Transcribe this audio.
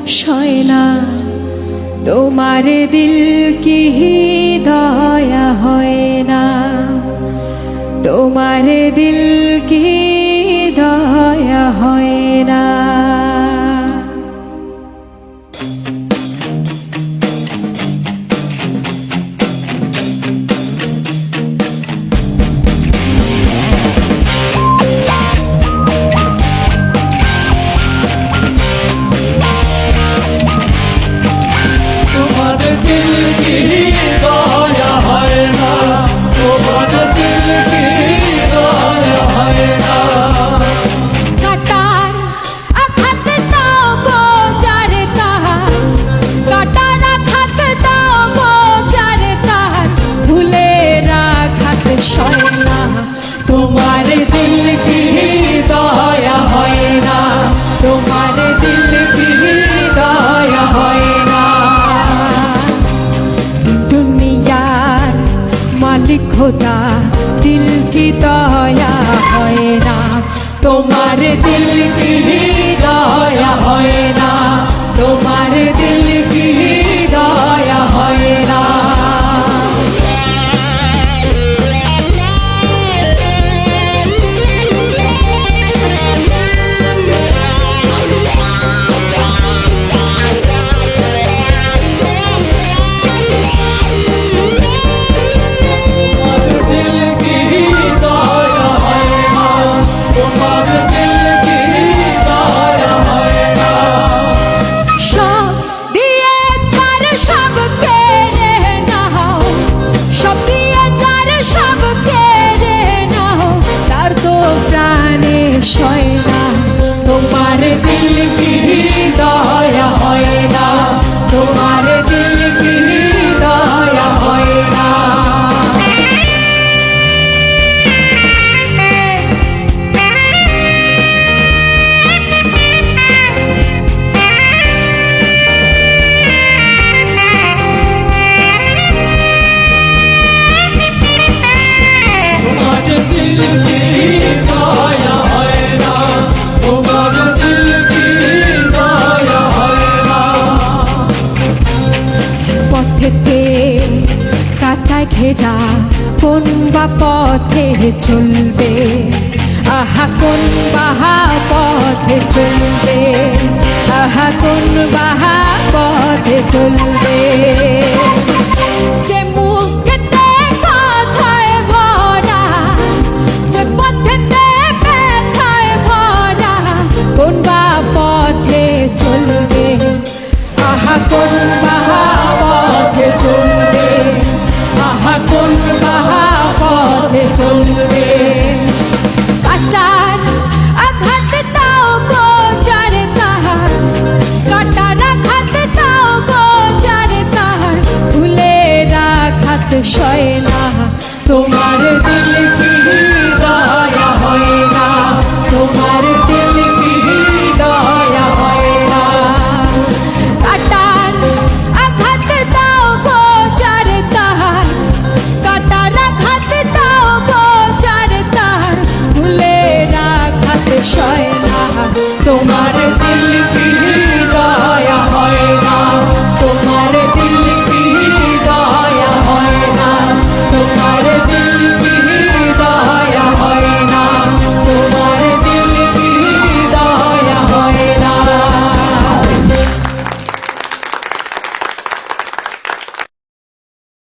সয় না। তোমার দিল কি দয়া হয় না, তোমার দিল কি দয়া হয় না। তোমার দিল কি দয়া হয় না, তোমার দিল কি দয়া হয় না। দুনিয়ার মালিক খোদা দিল কি দয়া হয় না, তোমার দিল কি দয়া হয় না, তোমার দিল কি দয়া হয় না। তোমার দিল কি দয়া হয় না, তোমার দিল কি দয়া হয় না। কাঁটায় ঘেরা কোন বা পথে চলবে, আহা কোন বাহা পথে চলবে, আহা কোন বাহা পথে চলবে।